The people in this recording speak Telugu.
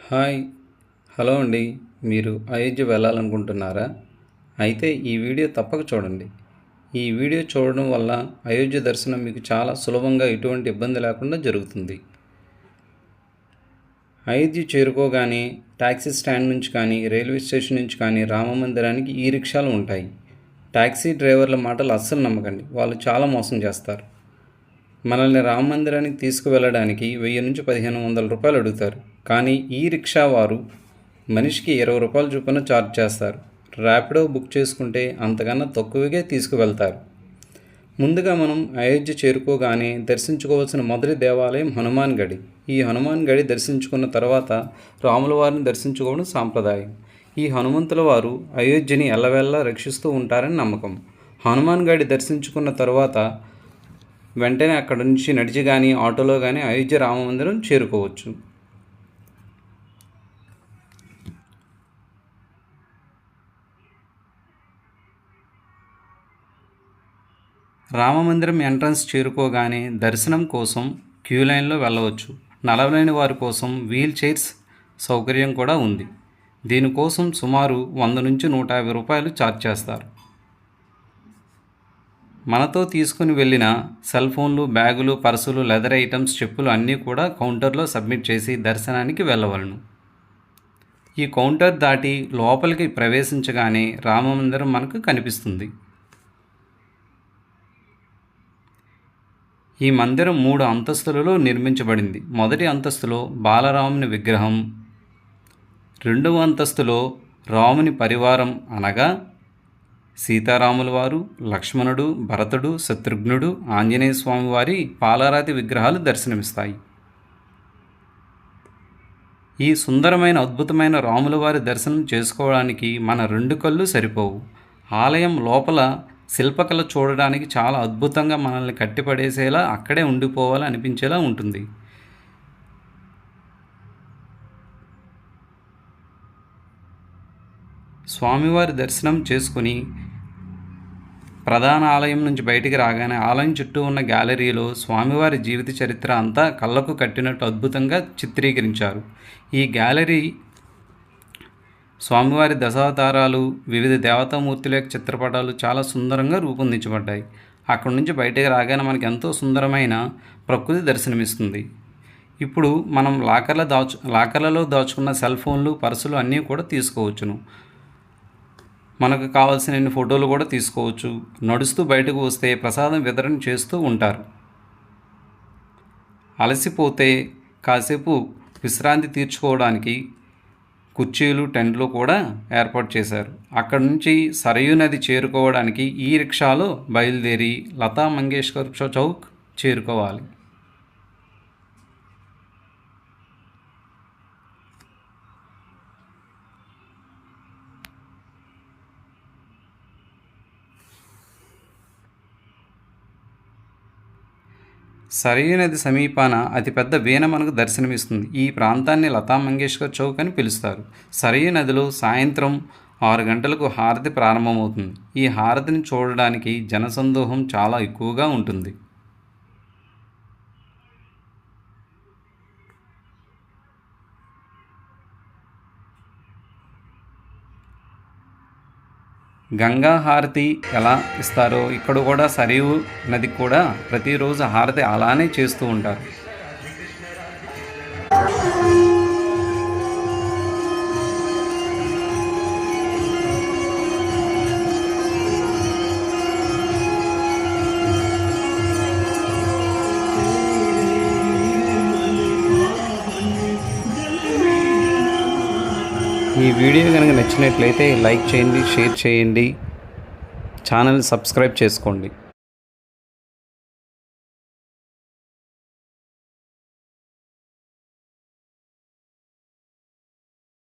హాయ్ హలో అండి. మీరు అయోధ్య వెళ్ళాలనుకుంటున్నారా? అయితే ఈ వీడియో తప్పక చూడండి. ఈ వీడియో చూడడం వల్ల అయోధ్య దర్శనం మీకు చాలా సులభంగా ఎటువంటి ఇబ్బంది లేకుండా జరుగుతుంది. అయోధ్య చేరుకోగానే ట్యాక్సీ స్టాండ్ నుంచి కానీ రైల్వే స్టేషన్ నుంచి కానీ రామ మందిరానికి ఈ రిక్షాలు ఉంటాయి. ట్యాక్సీ డ్రైవర్ల మాటలు అస్సలు నమ్మకండి, వాళ్ళు చాలా మోసం చేస్తారు. మనల్ని రామ మందిరానికి తీసుకువెళ్ళడానికి 1000 నుంచి 1500 రూపాయలు అడుగుతారు. కానీ ఈ రిక్షా వారు మనిషికి 20 రూపాయల చొప్పున ఛార్జ్ చేస్తారు. ర్యాపిడో బుక్ చేసుకుంటే అంతకన్నా తక్కువగా తీసుకువెళ్తారు. ముందుగా మనం అయోధ్య చేరుకోగానే దర్శించుకోవాల్సిన మొదటి దేవాలయం హనుమాన్ గడి. ఈ హనుమాన్ గడి దర్శించుకున్న తర్వాత రాముల వారిని దర్శించుకోవడం సాంప్రదాయం. ఈ హనుమంతుల వారు అయోధ్యని ఎల్లవేళలా రక్షిస్తూ ఉంటారని నమ్మకం. హనుమాన్ గడి దర్శించుకున్న తర్వాత వెంటనే అక్కడ నుంచి నడిచి కానీ ఆటోలో కానీ అయోధ్య రామ మందిరం చేరుకోవచ్చు. రామమందిరం ఎంట్రన్స్ చేరుకోగానే దర్శనం కోసం క్యూ లైన్లో వెళ్ళవచ్చు. నడవలేని వారి కోసం వీల్ చైర్స్ సౌకర్యం కూడా ఉంది. దీనికోసం సుమారు 100 నుంచి 150 రూపాయలు ఛార్జ్ చేస్తారు. మనతో తీసుకుని వెళ్ళిన సెల్ ఫోన్లు, బ్యాగులు, పర్సులు, లెదర్ ఐటమ్స్, చెప్పులు అన్నీ కూడా కౌంటర్లో సబ్మిట్ చేసి దర్శనానికి వెళ్ళవలను. ఈ కౌంటర్ దాటి లోపలికి ప్రవేశించగానే రామమందిరం మనకు కనిపిస్తుంది. ఈ మందిరం 3 అంతస్తులలో నిర్మించబడింది. మొదటి అంతస్తులో బాలరాముని విగ్రహం, 2వ అంతస్తులో రాముని పరివారం అనగా సీతారాముల వారు, లక్ష్మణుడు, భరతుడు, శత్రుఘ్నుడు, ఆంజనేయ స్వామి వారి పాలరాతి విగ్రహాలు దర్శనమిస్తాయి. ఈ సుందరమైన అద్భుతమైన రాముల వారి దర్శనం చేసుకోవడానికి మన 2 కళ్ళు సరిపోవు. ఆలయం లోపల శిల్పకళ చూడడానికి చాలా అద్భుతంగా మనల్ని కట్టిపడేసేలా, అక్కడే ఉండిపోవాలని అనిపించేలా ఉంటుంది. స్వామివారి దర్శనం చేసుకుని ప్రధాన ఆలయం నుంచి బయటికి రాగానే ఆలయం చుట్టూ ఉన్న గ్యాలరీలో స్వామివారి జీవిత చరిత్ర అంతా కళ్ళకు కట్టినట్టు అద్భుతంగా చిత్రీకరించారు. ఈ గ్యాలరీ స్వామివారి దశావతారాలు, వివిధ దేవతామూర్తుల యొక్క చిత్రపటాలు చాలా సుందరంగా రూపొందించబడ్డాయి. అక్కడి నుంచి బయటికి రాగానే మనకి ఎంతో సుందరమైన ప్రకృతి దర్శనమిస్తుంది. ఇప్పుడు మనం లాకర్లలో దాచుకున్న సెల్ ఫోన్లు, పర్సులు అన్నీ కూడా తీసుకోవచ్చును. మనకు కావాల్సిన ఫోటోలు కూడా తీసుకోవచ్చు. నడుస్తూ బయటకు వస్తే ప్రసాదం వితరణ చేస్తూ ఉంటారు. అలసిపోతే కాసేపు విశ్రాంతి తీర్చుకోవడానికి కుర్చీలు, టెంట్లు కూడా ఏర్పాటు చేశారు. అక్కడి నుంచి సరయూ నది చేరుకోవడానికి ఈ రిక్షాలో బయలుదేరి లతా మంగేష్కర్ చౌక్ చేరుకోవాలి. సరయూ నది సమీపాన అతిపెద్ద వీణ మనకు దర్శనమిస్తుంది. ఈ ప్రాంతాన్ని లతా మంగేష్కర్ చౌక్ అని పిలుస్తారు. సరయూ నదిలో సాయంత్రం 6 గంటలకు హారతి ప్రారంభమవుతుంది. ఈ హారతిని చూడడానికి జనసందోహం చాలా ఎక్కువగా ఉంటుంది. గంగా హారతి ఎలా ఇస్తారో ఇక్కడ కూడా సరయూ నదికి కూడా ప్రతిరోజు హారతి అలానే చేస్తూ ఉంటారు. ఈ వీడియో కనుక నచ్చినట్లయితే లైక్ చేయండి, షేర్ చేయండి, ఛానల్ సబ్స్క్రైబ్ చేసుకోండి.